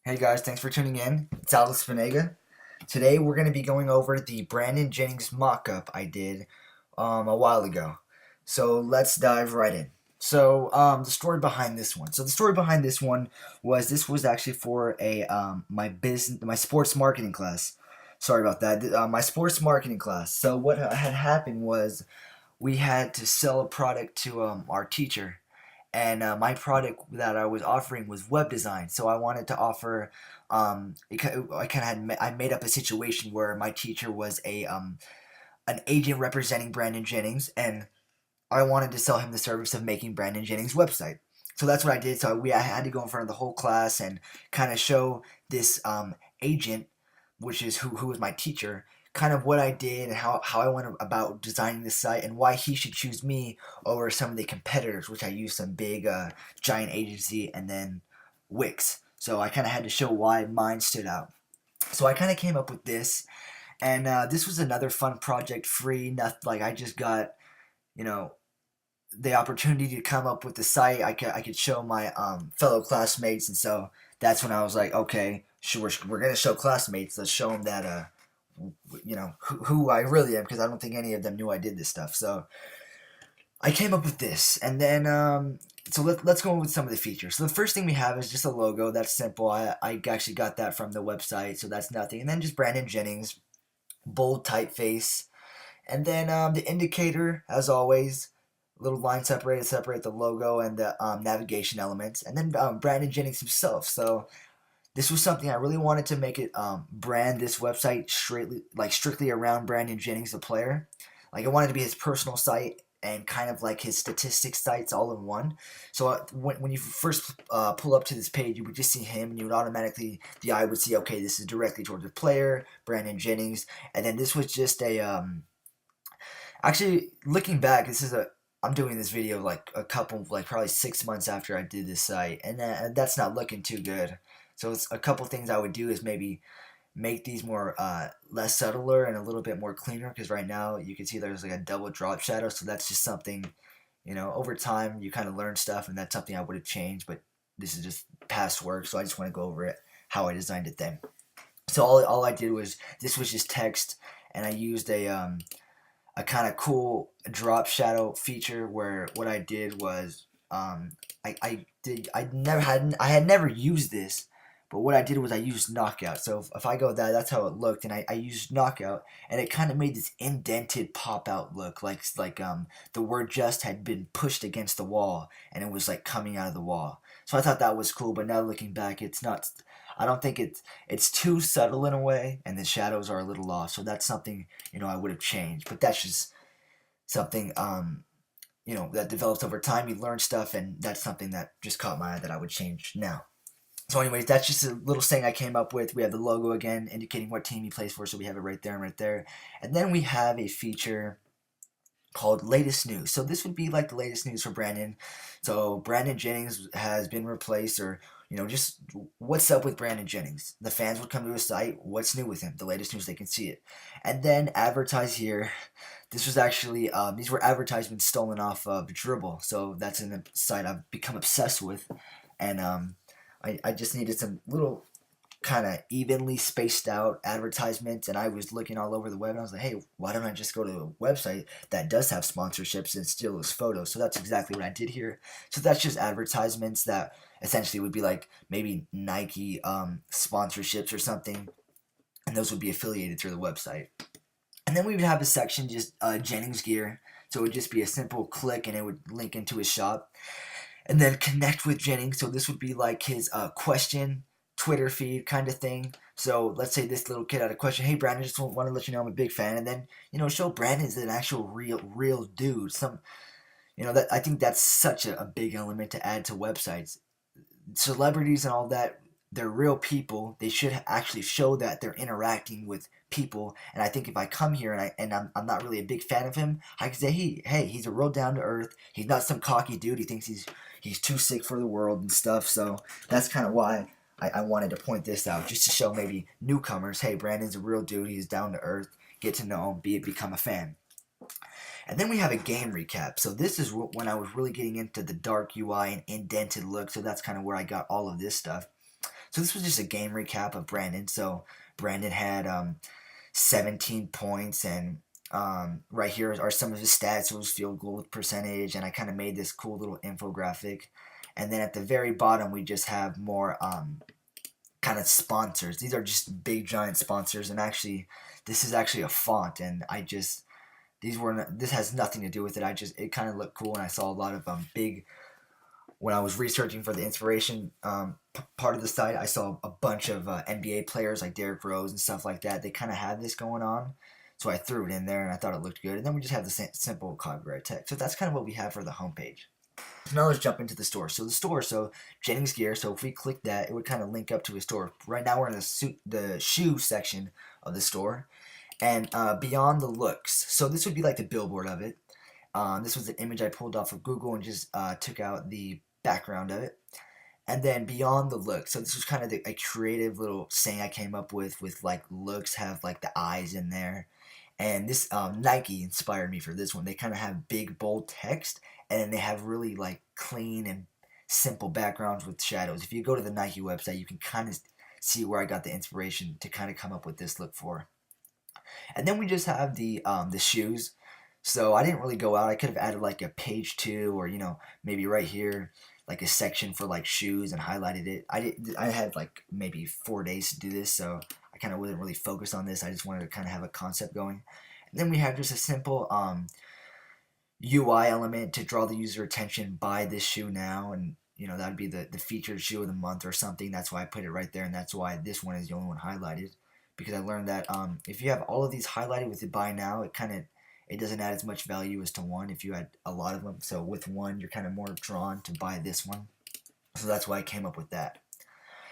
Hey guys, thanks for tuning in. It's Alex Benega. Today we're going to be going over the Brandon Jennings mock-up I did a while ago. So let's dive right in. The story behind this one. So the story behind this one was this was actually for a my sports marketing class. Sorry about that. My sports marketing class. So what had happened was we had to sell a product to our teacher, and my product that I was offering was web design. So I wanted to offer. I made up a situation where my teacher was a an agent representing Brandon Jennings, and I wanted to sell him the service of making Brandon Jennings' website. So that's what I did. I had to go in front of the whole class and kind of show this agent, which is who was my teacher, kind of what I did and how I went about designing the site and why he should choose me over some of the competitors, which I used some big giant agency and then Wix. So I kind of had to show why mine stood out. So I kind of came up with this, and this was another fun project, free. Nothing like I just got you know the opportunity to come up with the site. I could show my fellow classmates, and so that's when I was like, okay, sure, we're gonna show classmates. Let's show them that who I really am, because I don't think any of them knew I did this stuff. So I came up with this, and then let's go with some of the features. So the first thing we have is just a logo. That's simple. I actually got that from the website, so that's nothing. And then just Brandon Jennings, bold typeface, and then the indicator, as always, little line separated, separate the logo and the navigation elements, and then Brandon Jennings himself. So this was something I really wanted to make it brand this website strictly around Brandon Jennings, the player. Like I wanted to be his personal site and kind of like his statistics sites all in one. So when you first pull up to this page, you would just see him, and you would automatically the eye would see, okay, this is directly towards the player, Brandon Jennings, and then this was just a actually, looking back, I'm doing this video like a couple, like probably 6 months after I did this site, and that's not looking too good. So it's a couple things I would do is maybe make these more less subtler and a little bit more cleaner, because right now you can see there's like a double drop shadow. So that's just something, over time you kind of learn stuff, and that's something I would have changed. But this is just past work, so I just want to go over it how I designed it then. So all I did was this was just text, and I used a kind of cool drop shadow feature where what I did was I had never used this, but what I did was I used knockout. So if I go that's how it looked, and I used knockout, and it kind of made this indented pop out look, like the word just had been pushed against the wall and it was like coming out of the wall. So I thought that was cool, but now looking back, it's not. I don't think it's too subtle in a way, and the shadows are a little off. So that's something I would have changed. But that's just something that develops over time. You learn stuff, and that's something that just caught my eye that I would change now. So, anyways, that's just a little saying I came up with. We have the logo again, indicating what team he plays for, so we have it right there and right there. And then we have a feature called latest news. So this would be like the latest news for Brandon. So Brandon Jennings has been replaced, or just what's up with Brandon Jennings. The fans would come to his site. What's new with him? The latest news, they can see it. And then advertise here. This was actually these were advertisements stolen off of Dribble. So that's in the site I've become obsessed with, and I just needed some little kind of evenly spaced out advertisements, and I was looking all over the web, and I was like, hey, why don't I just go to a website that does have sponsorships and steal those photos? So that's exactly what I did here. So that's just advertisements that essentially would be like maybe Nike sponsorships or something, and those would be affiliated through the website. And then we would have a section just Jennings gear. So it would just be a simple click, and it would link into his shop. And then connect with Jennings. So this would be like his question Twitter feed kind of thing. So let's say this little kid had a question. Hey, Brandon, just want to let you know I'm a big fan. And then show Brandon is an actual real dude. That I think that's such a big element to add to websites. Celebrities and all that, they're real people. They should actually show that they're interacting with people. And I think if I come here and I'm not really a big fan of him, I can say, hey, he's a real down to earth. He's not some cocky dude. He thinks he's too sick for the world and stuff. So that's kind of why I wanted to point this out, just to show maybe newcomers, hey, Brandon's a real dude. He's down to earth. Get to know him, become a fan. And then we have a game recap. So this is when I was really getting into the dark UI and indented look. So that's kind of where I got all of this stuff. So this was just a game recap of Brandon. So Brandon had 17 points, and right here are some of his stats. It was field goal percentage, and I kind of made this cool little infographic. And then at the very bottom, we just have more kind of sponsors. These are just big giant sponsors, and actually, this is actually a font, and this has nothing to do with it. It kind of looked cool, and I saw a lot of big. When I was researching for the inspiration part of the site, I saw a bunch of NBA players like Derrick Rose and stuff like that. They kind of had this going on, so I threw it in there, and I thought it looked good. And then we just have the simple copyright text. So that's kind of what we have for the homepage. So now let's jump into the store. So Jennings gear. So if we click that, it would kind of link up to a store. Right now we're in the shoe section of the store, and beyond the looks. So this would be like the billboard of it. This was an image I pulled off of Google and just took out the background of it. And then beyond the looks. So this was kind of a creative little saying I came up with like looks have like the eyes in there. And this Nike inspired me for this one. They kind of have big bold text, and then they have really like clean and simple backgrounds with shadows. If you go to the Nike website, you can kind of see where I got the inspiration to kind of come up with this look for. And then we just have the shoes. So I didn't really go out. I could have added like a page 2, or maybe right here like a section for like shoes and highlighted it. I had like maybe 4 days to do this, so I kind of wasn't really focused on this. I just wanted to kind of have a concept going. And then we have just a simple UI element to draw the user attention. Buy this shoe now, and that would be the featured shoe of the month or something. That's why I put it right there, and that's why this one is the only one highlighted, because I learned that if you have all of these highlighted with the buy now, it doesn't add as much value as to one if you had a lot of them. So with one, you're kind of more drawn to buy this one. So that's why I came up with that.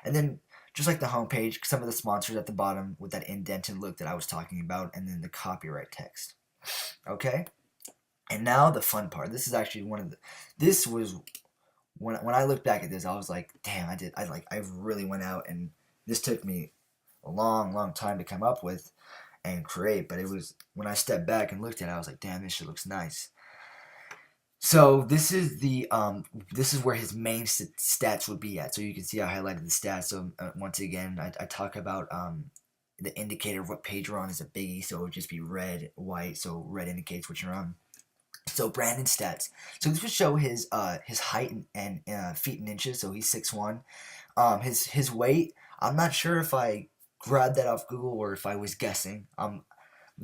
And then just like the homepage, some of the sponsors at the bottom with that indented look that I was talking about, and then the copyright text. Okay? And now the fun part. This is actually this was when I look back at this, I was like, damn, I really went out, and this took me a long time to come up with and create, but it was when I stepped back and looked at it, I was like, damn, this shit looks nice. So this is where his main stats would be at. So you can see I highlighted the stats. So once again, I talk about the indicator of what page we're on is a biggie, so it would just be red, white. So red indicates what you're on. So Brandon stats. So this would show his height and feet in inches. So he's 6'1". His weight. I'm not sure if I grabbed that off Google or if I was guessing.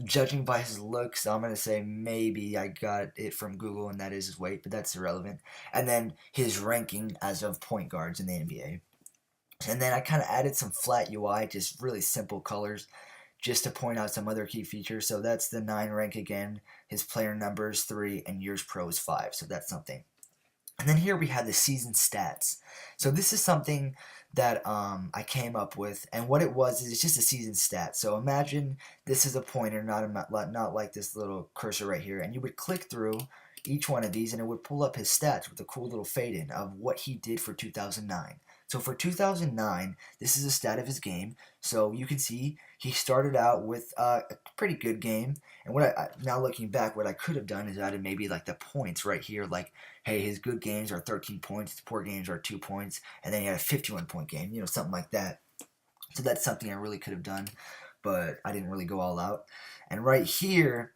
Judging by his looks, I'm going to say maybe I got it from Google, and that is his weight, but that's irrelevant. And then his ranking as of point guards in the NBA. And then I kind of added some flat UI, just really simple colors, just to point out some other key features. So that's the 9 rank again. His player number is 3, and years pro is 5. So that's something. And then here we have the season stats. So this is something that I came up with, and what it was is it's just a season stat. So imagine this is a pointer, not like this little cursor right here, and you would click through each one of these, and it would pull up his stats with a cool little fade in of what he did for 2009. So for 2009, this is a stat of his game. So you can see he started out with a pretty good game. And now looking back, what I could have done is added maybe like the points right here. Like, hey, his good games are 13 points, his poor games are 2 points, and then he had a 51-point game, something like that. So that's something I really could have done, but I didn't really go all out. And right here,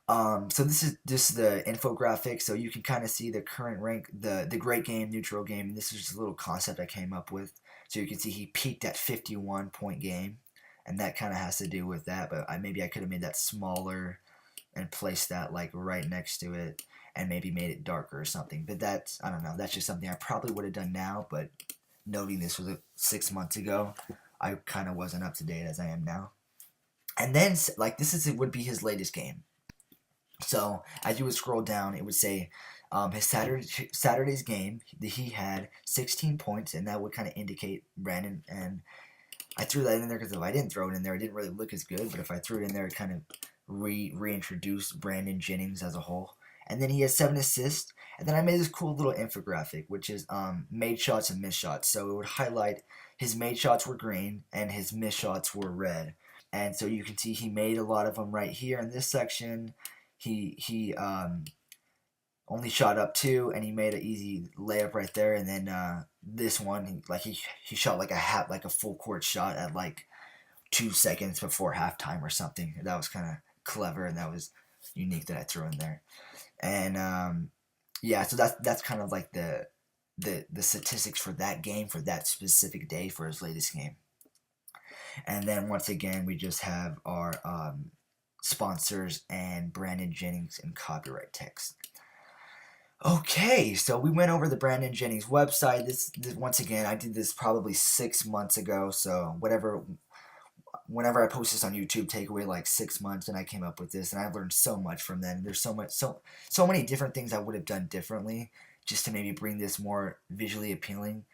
so this is the infographic, so you can kind of see the current rank, the great game, neutral game. This is just a little concept I came up with. So you can see he peaked at 51-point game, and that kind of has to do with that, but maybe I could have made that smaller and placed that like right next to it, and maybe made it darker or something. But I don't know, that's just something I probably would have done now, but noting this was 6 months ago, I kind of wasn't up to date as I am now. And then, like, would be his latest game. So as you would scroll down, it would say his Saturday's game, he had 16 points, and that would kind of indicate Brandon. And I threw that in there because if I didn't throw it in there, it didn't really look as good. But if I threw it in there, it kind of reintroduced Brandon Jennings as a whole. And then he has 7 assists. And then I made this cool little infographic, which is made shots and missed shots. So it would highlight his made shots were green and his missed shots were red. And so you can see he made a lot of them right here in this section. He only shot up two, and he made an easy layup right there. And then this one, like he shot like a full court shot at like 2 seconds before halftime or something. That was kind of clever, and that was unique that I threw in there. And yeah, so that's kind of like the statistics for that game, for that specific day, for his latest game. And then once again, we just have our sponsors and Brandon Jennings and copyright text. Okay, so we went over the Brandon Jennings website. This once again, I did this probably 6 months ago. So whenever I post this on YouTube, take away like 6 months, and I came up with this, and I've learned so much from them. There's so many different things I would have done differently just to maybe bring this more visually appealing.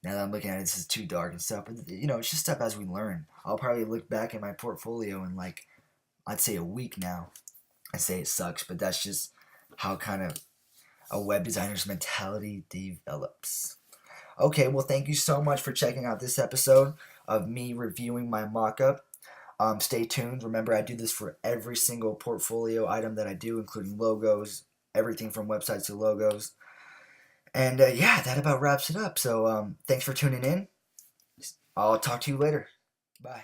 Now that I'm looking at it, this is too dark and stuff, but it's just stuff as we learn. I'll probably look back at my portfolio in like I'd say a week now and say it sucks, but that's just how kind of a web designer's mentality develops. Okay, well, thank you so much for checking out this episode of me reviewing my mockup. Stay tuned. Remember, I do this for every single portfolio item that I do, including logos, everything from websites to logos. And yeah, that about wraps it up. So thanks for tuning in. I'll talk to you later. Bye.